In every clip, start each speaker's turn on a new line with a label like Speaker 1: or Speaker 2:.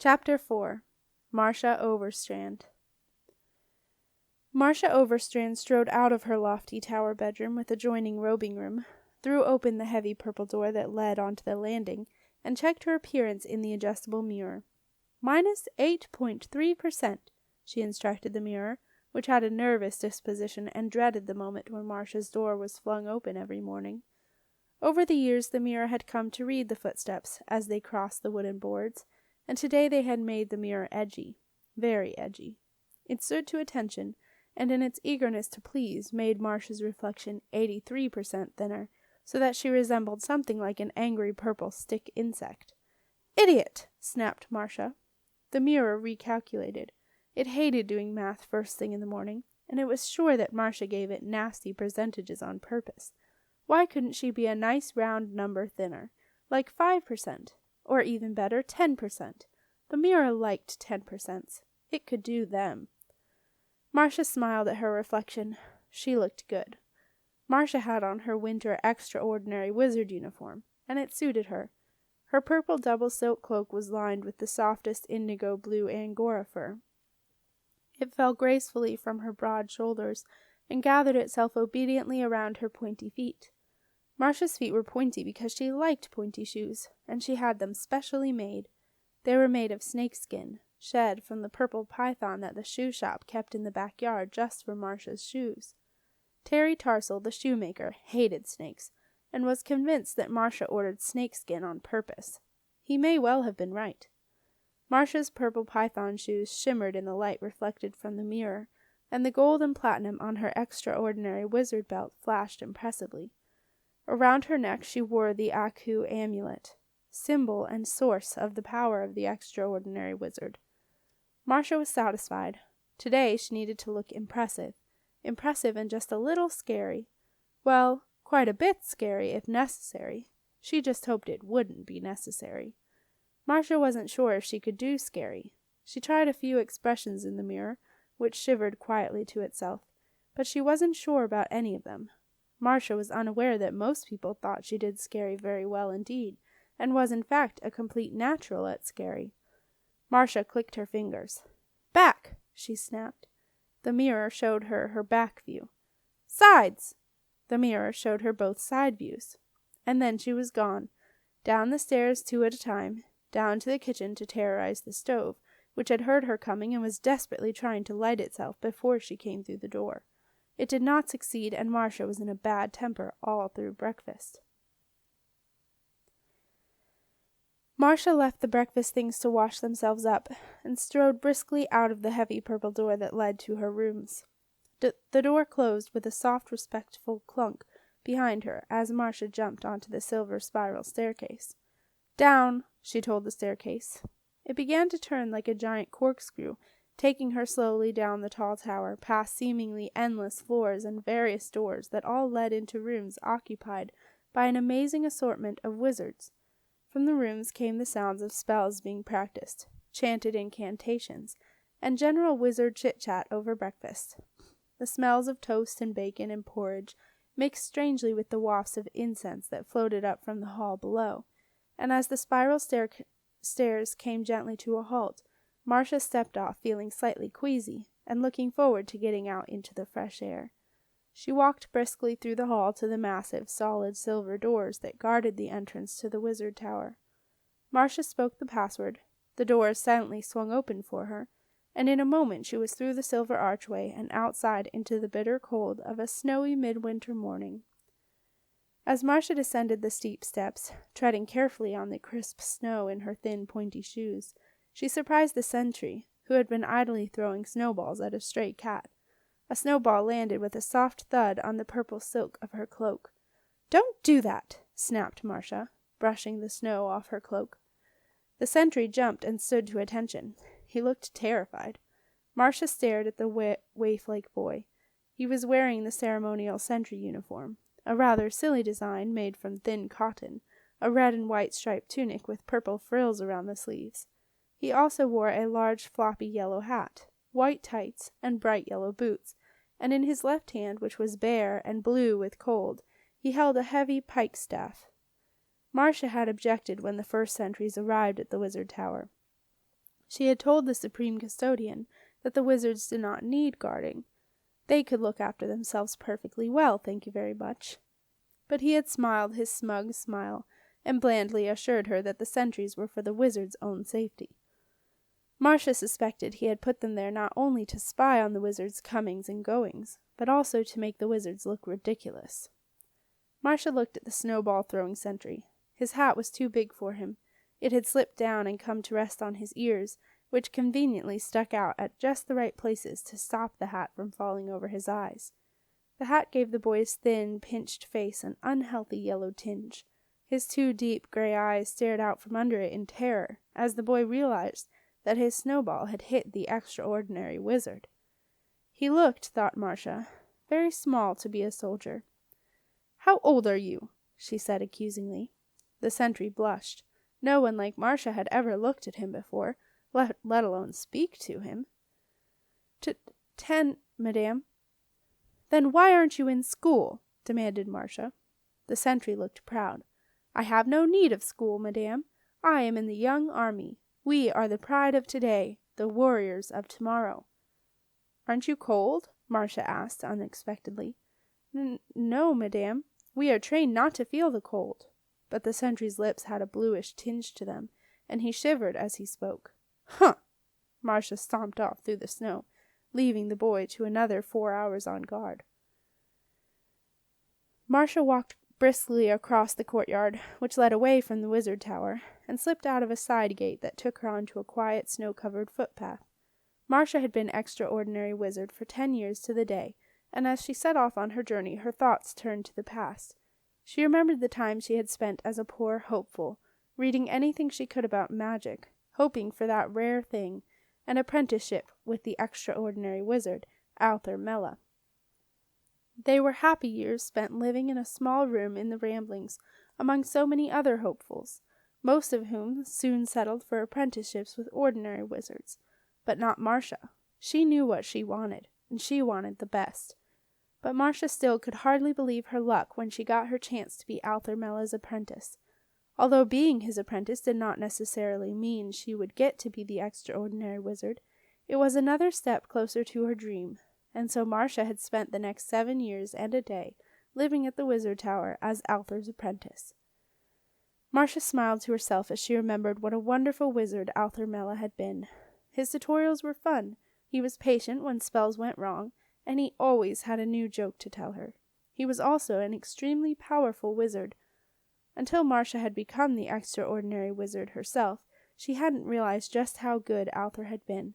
Speaker 1: Chapter 4. Marsha Overstrand. Marsha Overstrand strode out of her lofty tower bedroom with adjoining robing room, threw open the heavy purple door that led onto the landing, and checked her appearance in the adjustable mirror. "Minus 8.3%, she instructed the mirror, which had a nervous disposition and dreaded the moment when Marsha's door was flung open every morning. Over the years the mirror had come to read the footsteps as they crossed the wooden boards, and today they had made the mirror edgy, very edgy. It stood to attention, and in its eagerness to please made Marsha's reflection 83% thinner, so that she resembled something like an angry purple stick insect. "Idiot!" snapped Marsha. The mirror recalculated. It hated doing math first thing in the morning, and it was sure that Marsha gave it nasty percentages on purpose. Why couldn't she be a nice round number thinner, like 5%, or even better, 10%? The mirror liked 10%. It could do them. Marsha smiled at her reflection. She looked good. Marsha had on her winter extraordinary wizard uniform, and it suited her. Her purple double silk cloak was lined with the softest indigo blue Angora fur. It fell gracefully from her broad shoulders and gathered itself obediently around her pointy feet. Marsha's feet were pointy because she liked pointy shoes, and she had them specially made. They were made of snakeskin, shed from the purple python that the shoe shop kept in the backyard just for Marsha's shoes. Terry Tarsal, the shoemaker, hated snakes, and was convinced that Marsha ordered snakeskin on purpose. He may well have been right. Marsha's purple python shoes shimmered in the light reflected from the mirror, and the gold and platinum on her extraordinary wizard belt flashed impressively. Around her neck she wore the Aku amulet, symbol and source of the power of the extraordinary wizard. Marsha was satisfied. Today she needed to look impressive and just a little scary. Well, quite a bit scary if necessary. She just hoped it wouldn't be necessary. Marsha wasn't sure if she could do scary. She tried a few expressions in the mirror, which shivered quietly to itself, but she wasn't sure about any of them. Marsha was unaware that most people thought she did scary very well indeed, and was in fact a complete natural at scary. Marsha clicked her fingers. "Back!" she snapped. The mirror showed her her back view. "Sides!" The mirror showed her both side views. And then she was gone, down the stairs 2 at a time, down to the kitchen to terrorize the stove, which had heard her coming and was desperately trying to light itself before she came through the door. It did not succeed, and Marsha was in a bad temper all through breakfast. Marsha left the breakfast things to wash themselves up, and strode briskly out of the heavy purple door that led to her rooms. The door closed with a soft, respectful clunk behind her as Marsha jumped onto the silver spiral staircase. "Down," she told the staircase. It began to turn like a giant corkscrew, taking her slowly down the tall tower, past seemingly endless floors and various doors that all led into rooms occupied by an amazing assortment of wizards. From the rooms came the sounds of spells being practiced, chanted incantations, and general wizard chit-chat over breakfast. The smells of toast and bacon and porridge mixed strangely with the wafts of incense that floated up from the hall below, and as the spiral stairs came gently to a halt, Marsha stepped off feeling slightly queasy, and looking forward to getting out into the fresh air. She walked briskly through the hall to the massive, solid silver doors that guarded the entrance to the wizard tower. Marsha spoke the password. The doors silently swung open for her, and in a moment she was through the silver archway and outside into the bitter cold of a snowy midwinter morning. As Marsha descended the steep steps, treading carefully on the crisp snow in her thin, pointy shoes, she surprised the sentry, who had been idly throwing snowballs at a stray cat. A snowball landed with a soft thud on the purple silk of her cloak. "Don't do that!" snapped Marsha, brushing the snow off her cloak. The sentry jumped and stood to attention. He looked terrified. Marsha stared at the waif-like boy. He was wearing the ceremonial sentry uniform, a rather silly design made from thin cotton, a red and white striped tunic with purple frills around the sleeves. He also wore a large floppy yellow hat, white tights, and bright yellow boots, and in his left hand, which was bare and blue with cold, he held a heavy pike-staff. Marsha had objected when the first sentries arrived at the wizard tower. She had told the supreme custodian that the wizards did not need guarding. They could look after themselves perfectly well, thank you very much. But he had smiled his smug smile, and blandly assured her that the sentries were for the wizards' own safety. Marsha suspected he had put them there not only to spy on the wizards' comings and goings, but also to make the wizards look ridiculous. Marsha looked at the snowball-throwing sentry. His hat was too big for him. It had slipped down and come to rest on his ears, which conveniently stuck out at just the right places to stop the hat from falling over his eyes. The hat gave the boy's thin, pinched face an unhealthy yellow tinge. His two deep gray eyes stared out from under it in terror, as the boy realized that his snowball had hit the extraordinary wizard. He looked, thought Marsha, very small to be a soldier. "How old are you?" she said accusingly. The sentry blushed. No one like Marsha had ever looked at him before, let alone speak to him. 10, madame." "Then why aren't you in school?" demanded Marsha. The sentry looked proud. "I have no need of school, madame. I am in the young army. We are the pride of today, the warriors of tomorrow." "Aren't you cold?" Marsha asked unexpectedly. No, madame. We are trained not to feel the cold." But the sentry's lips had a bluish tinge to them, and he shivered as he spoke. "Huh!" Marsha stomped off through the snow, leaving the boy to another 4 hours on guard. Marsha walked briskly across the courtyard, which led away from the wizard tower, and slipped out of a side gate that took her onto a quiet, snow-covered footpath. Marsha had been extraordinary wizard for 10 years to the day, and as she set off on her journey, her thoughts turned to the past. She remembered the time she had spent as a poor hopeful, reading anything she could about Magyk, hoping for that rare thing, an apprenticeship with the extraordinary wizard, Arthur Mella. They were happy years spent living in a small room in the Ramblings, among so many other hopefuls, most of whom soon settled for apprenticeships with ordinary wizards. But not Marsha. She knew what she wanted, and she wanted the best. But Marsha still could hardly believe her luck when she got her chance to be Arthur Mella's apprentice. Although being his apprentice did not necessarily mean she would get to be the extraordinary wizard, it was another step closer to her dream, and so Marsha had spent the next 7 years and a day living at the wizard tower as Arthur's apprentice. Marsha smiled to herself as she remembered what a wonderful wizard Arthur Mella had been. His tutorials were fun, he was patient when spells went wrong, and he always had a new joke to tell her. He was also an extremely powerful wizard. Until Marsha had become the extraordinary wizard herself, she hadn't realized just how good Arthur had been.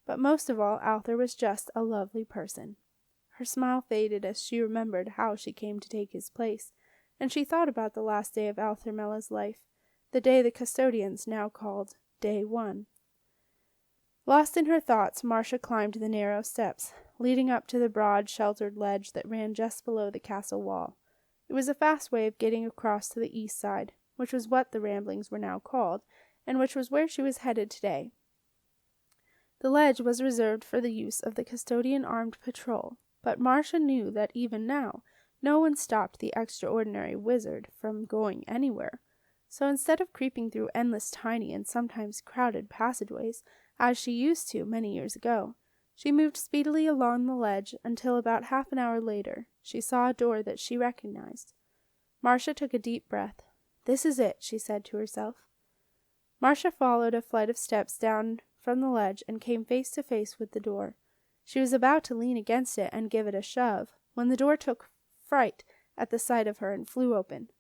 Speaker 1: But most of all, Arthur was just a lovely person. Her smile faded as she remembered how she came to take his place, and she thought about the last day of Arthur Mella's life, the day the custodians now called Day 1. Lost in her thoughts, Marsha climbed the narrow steps, leading up to the broad, sheltered ledge that ran just below the castle wall. It was a fast way of getting across to the east side, which was what the Ramblings were now called, and which was where she was headed today. The ledge was reserved for the use of the custodian armed patrol, but Marsha knew that even now no one stopped the extraordinary wizard from going anywhere. So instead of creeping through endless tiny and sometimes crowded passageways, as she used to many years ago, she moved speedily along the ledge until about half an hour later she saw a door that she recognized. Marsha took a deep breath. "This is it," she said to herself. Marsha followed a flight of steps down from the ledge and came face to face with the door. She was about to lean against it and give it a shove, when the door took fright at the sight of her and flew open.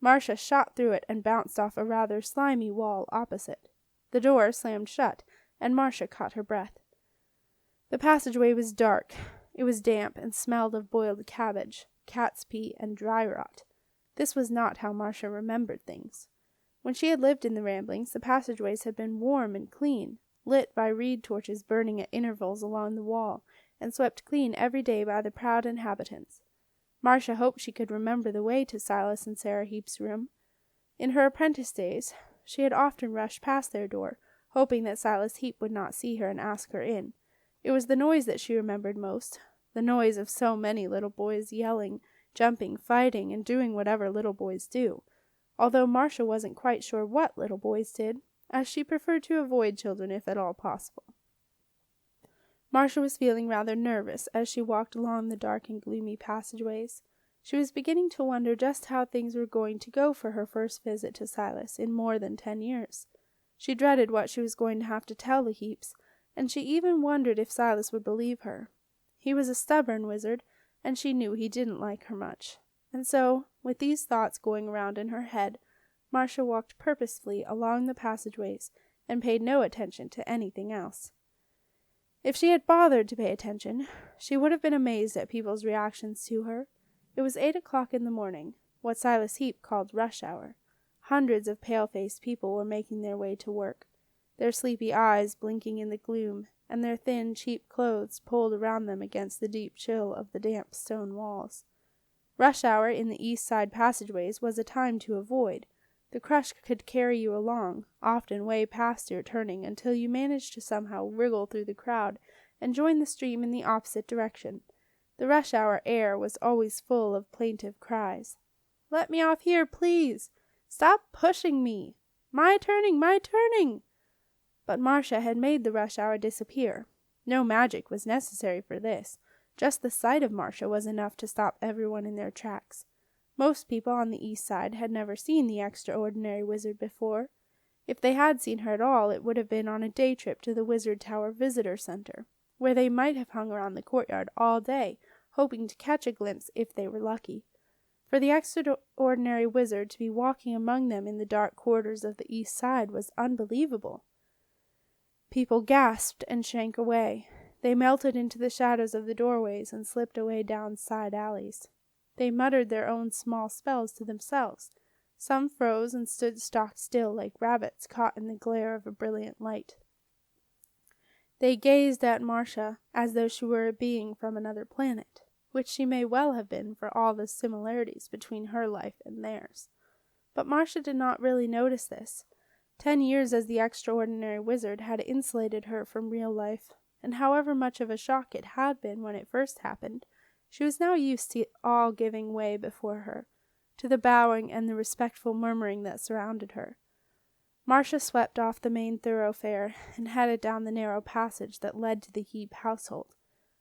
Speaker 1: Marsha shot through it and bounced off a rather slimy wall opposite. The door slammed shut, and Marsha caught her breath. The passageway was dark. It was damp and smelled of boiled cabbage, cat's pee, and dry rot. This was not how Marsha remembered things. When she had lived in the Ramblings, the passageways had been warm and clean, lit by reed torches burning at intervals along the wall, and swept clean every day by the proud inhabitants. Marsha hoped she could remember the way to Silas and Sarah Heap's room. In her apprentice days, she had often rushed past their door, hoping that Silas Heap would not see her and ask her in. It was the noise that she remembered most, the noise of so many little boys yelling, jumping, fighting, and doing whatever little boys do, although Marsha wasn't quite sure what little boys did. as she preferred to avoid children if at all possible. Marsha was feeling rather nervous as she walked along the dark and gloomy passageways. She was beginning to wonder just how things were going to go for her first visit to Silas in more than 10 years. She dreaded what she was going to have to tell the Heaps, and she even wondered if Silas would believe her. He was a stubborn wizard, and she knew he didn't like her much. And so, with these thoughts going around in her head, Marsha walked purposefully along the passageways and paid no attention to anything else. If she had bothered to pay attention, she would have been amazed at people's reactions to her. It was 8 o'clock in the morning, what Silas Heap called rush hour. Hundreds of pale-faced people were making their way to work, their sleepy eyes blinking in the gloom, and their thin, cheap clothes pulled around them against the deep chill of the damp stone walls. Rush hour in the east side passageways was a time to avoid. The crush could carry you along, often way past your turning, until you managed to somehow wriggle through the crowd and join the stream in the opposite direction. The rush hour air was always full of plaintive cries. "Let me off here, please! Stop pushing me! My turning! My turning!" But Marsha had made the rush hour disappear. No magic was necessary for this. Just the sight of Marsha was enough to stop everyone in their tracks. Most people on the east side had never seen the extraordinary wizard before. If they had seen her at all, it would have been on a day trip to the Wizard Tower Visitor Center, where they might have hung around the courtyard all day, hoping to catch a glimpse if they were lucky. For the extraordinary wizard to be walking among them in the dark corridors of the east side was unbelievable. People gasped and shrank away. They melted into the shadows of the doorways and slipped away down side alleys. They muttered their own small spells to themselves. Some froze and stood stock still like rabbits caught in the glare of a brilliant light. They gazed at Marsha as though she were a being from another planet, which she may well have been for all the similarities between her life and theirs. But Marsha did not really notice this. 10 years as the extraordinary wizard had insulated her from real life, and however much of a shock it had been when it first happened, she was now used to all giving way before her, to the bowing and the respectful murmuring that surrounded her. Marsha swept off the main thoroughfare and headed down the narrow passage that led to the Heap household.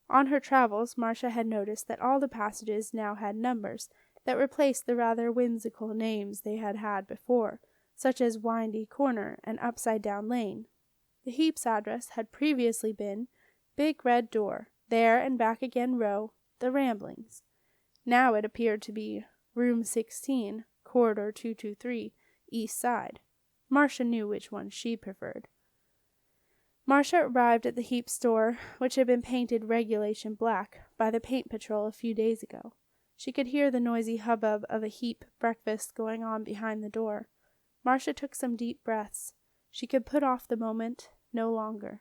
Speaker 1: On her travels, Marsha had noticed that all the passages now had numbers that replaced the rather whimsical names they had had before, such as Windy Corner and Upside-Down Lane. The Heaps' address had previously been Big Red Door, There and Back Again Row, The Ramblings. Now it appeared to be Room 16, Corridor 223, East Side. Marsha knew which one she preferred. Marsha arrived at the Heap store, which had been painted regulation black by the paint patrol a few days ago. She could hear the noisy hubbub of a Heap breakfast going on behind the door. Marsha took some deep breaths. She could put off the moment no longer.